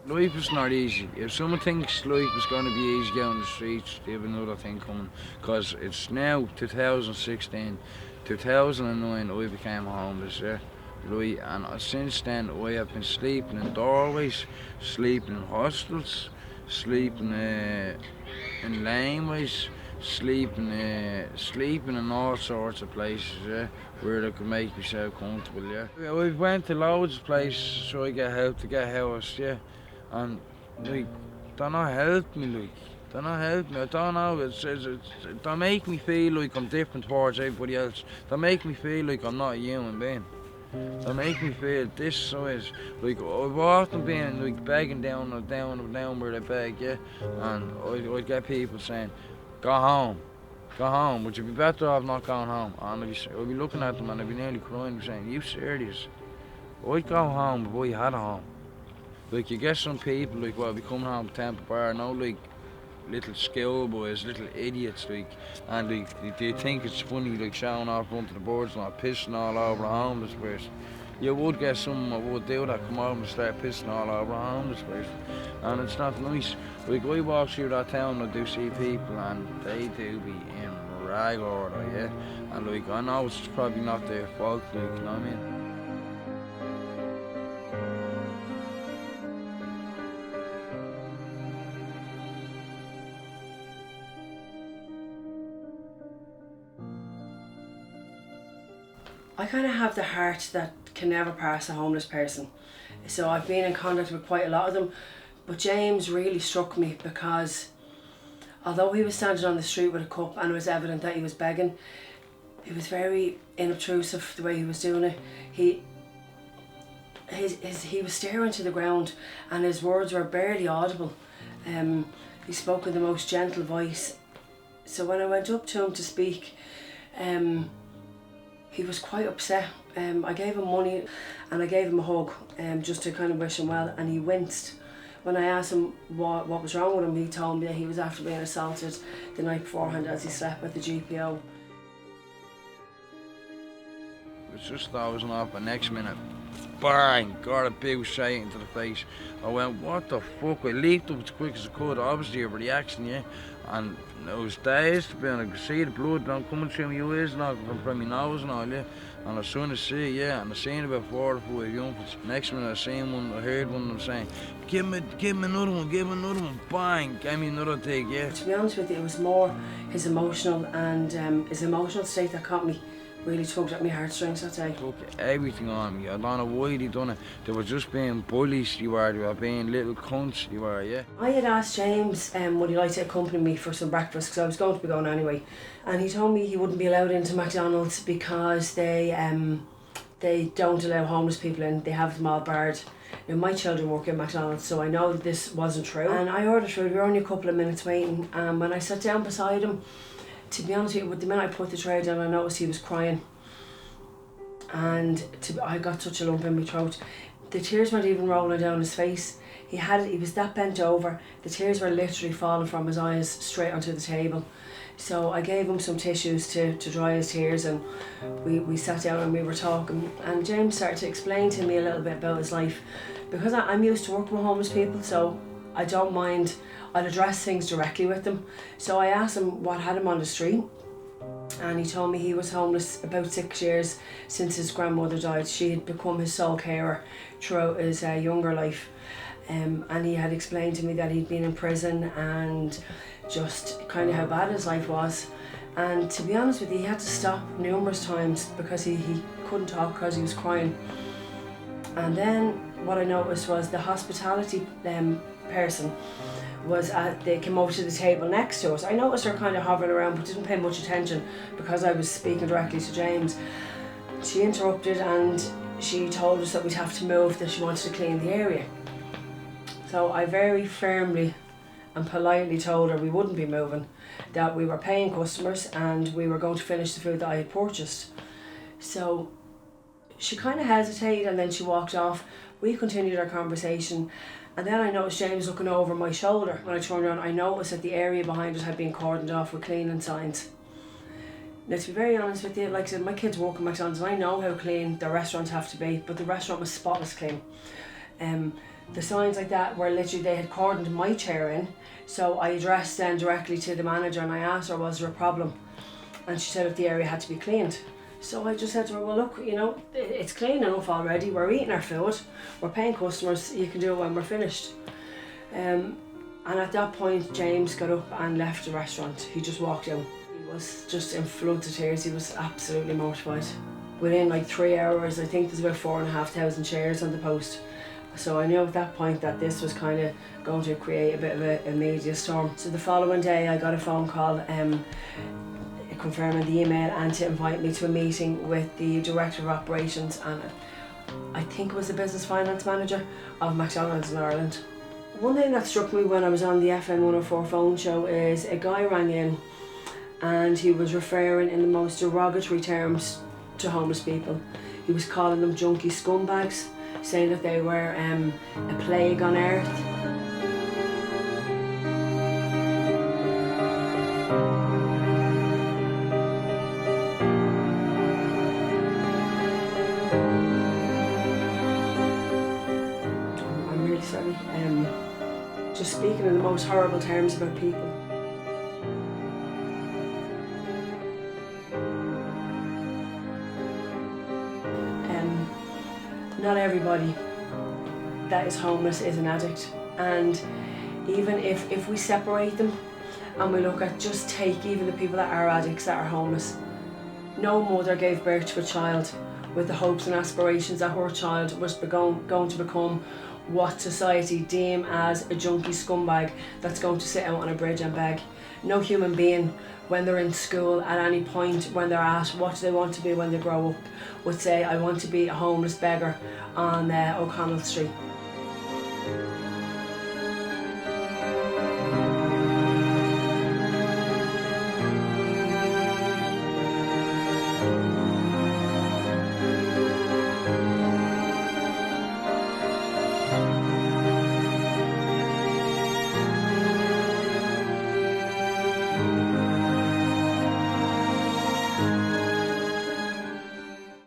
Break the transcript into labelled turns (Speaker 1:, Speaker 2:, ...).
Speaker 1: Life is not easy. If someone thinks life is going to be easy out on the streets, they have another thing coming. Because it's now 2016, 2009 I became homeless, yeah. Right, and since then I have been sleeping in doorways, sleeping in hostels, sleeping in laneways, sleeping in all sorts of places, yeah, where I could make myself comfortable, yeah. We've went to loads of places so I get help to get housed, yeah, and like, they're not helping me, like, they're not helping me. I don't know. They make me feel like I'm different towards everybody else. They make me feel like I'm not a human being. They make me feel this size. Like I've often been like begging down where they beg, yeah. And I'd get people saying, "Go home, go home. Would you be better off not going home?" And I'd be looking at them and I'd be nearly crying, saying, "You serious? I'd go home before you had a home." Like you get some people like well, be coming home to Temple Bar, no like little schoolboys, little idiots, like, and they think it's funny, like showing off front of the boards and pissing all over a homeless person. You would get someone that would do that, come over and start pissing all over a homeless person, and it's not nice. Like I walk through that town, I do see people, and they do be in rag order, yeah. And like I know it's probably not their fault, like, you know what I mean.
Speaker 2: I kind of have the heart that can never pass a homeless person. So I've been in contact with quite a lot of them. But James really struck me because although he was standing on the street with a cup and it was evident that he was begging, he was very inobtrusive the way he was doing it. He was staring to the ground and his words were barely audible. He spoke in the most gentle voice. So when I went up to him to speak, he was quite upset. I gave him money and I gave him a hug just to kind of wish him well, and he winced. When I asked him what was wrong with him, he told me that he was after being assaulted the night beforehand as he slept at the GPO.
Speaker 1: It was just dozing off, and next minute, bang, got a big shot into the face. I went, what the fuck? I leaped up as quick as I could, obviously a reaction, yeah. And I was dazed, and I could see the blood coming through my ears and all, from my nose and all, yeah. And I soon as see, yeah, and I seen about 4 or 5 youngsters. Next minute I seen one, I heard one of them saying, give me another one, bang, gave me another dig, yeah.
Speaker 2: To be honest with you, it was more his emotional state that caught me. Really tugged at my heartstrings that day.
Speaker 1: Took everything on me. I don't know why they done it. They were just being bullies, they were being little cunts, they were, yeah.
Speaker 2: I had asked James would he like to accompany me for some breakfast because I was going to be going anyway, and he told me he wouldn't be allowed into McDonald's because they don't allow homeless people in. They have them all barred. Now my children work in McDonald's, so I know that this wasn't true. And I ordered food. We were only a couple of minutes waiting, and when I sat down beside him, to be honest with you, the minute I put the tray down, I noticed he was crying. And I got such a lump in my throat. The tears weren't even rolling down his face. He was that bent over. The tears were literally falling from his eyes straight onto the table. So I gave him some tissues to dry his tears, and we sat down and we were talking. And James started to explain to me a little bit about his life. Because I'm used to working with homeless people, so I don't mind. I'd address things directly with them. So I asked him what had him on the street, and he told me he was homeless about 6 years since his grandmother died. She had become his sole carer throughout his younger life. And he had explained to me that he'd been in prison and just kind of how bad his life was. And to be honest with you, he had to stop numerous times because he couldn't talk because he was crying. And then what I noticed was the hospitality person they came over to the table next to us. I noticed her kind of hovering around but didn't pay much attention because I was speaking directly to James. She interrupted and she told us that we'd have to move, that she wanted to clean the area. So I very firmly and politely told her we wouldn't be moving, that we were paying customers and we were going to finish the food that I had purchased. So she kind of hesitated and then she walked off. We continued our conversation, and then I noticed James looking over my shoulder. When I turned around, I noticed that the area behind us had been cordoned off with cleaning signs. Now, to be very honest with you, like I said, my kids work in McDonald's and I know how clean the restaurants have to be, but the restaurant was spotless clean. The signs like that were literally, they had cordoned my chair in. So I addressed then directly to the manager and I asked her, was there a problem? And she said if the area had to be cleaned. So I just said to her, well look, you know, it's clean enough already, we're eating our food, we're paying customers, you can do it when we're finished. And at that point James got up and left the restaurant. He just walked out. He was just in floods of tears, he was absolutely mortified. Within like 3 hours, I think there's about 4,500 shares on the post. So I knew at that point that this was kind of going to create a bit of a media storm. So the following day I got a phone call confirming the email and to invite me to a meeting with the Director of Operations and I think it was the Business Finance Manager of McDonalds in Ireland. One thing that struck me when I was on the FM 104 phone show is a guy rang in and he was referring in the most derogatory terms to homeless people. He was calling them junkie scumbags, saying that they were a plague on earth. I'm really sorry. Just speaking in the most horrible terms about people. Not everybody that is homeless is an addict, and even if we separate them and we look at just take even the people that are addicts that are homeless, no mother gave birth to a child with the hopes and aspirations that her child was going to become what society deem as a junkie scumbag that's going to sit out on a bridge and beg. No human being, when they're in school at any point, when they're asked what do they want to be when they grow up, would say I want to be a homeless beggar on O'Connell Street.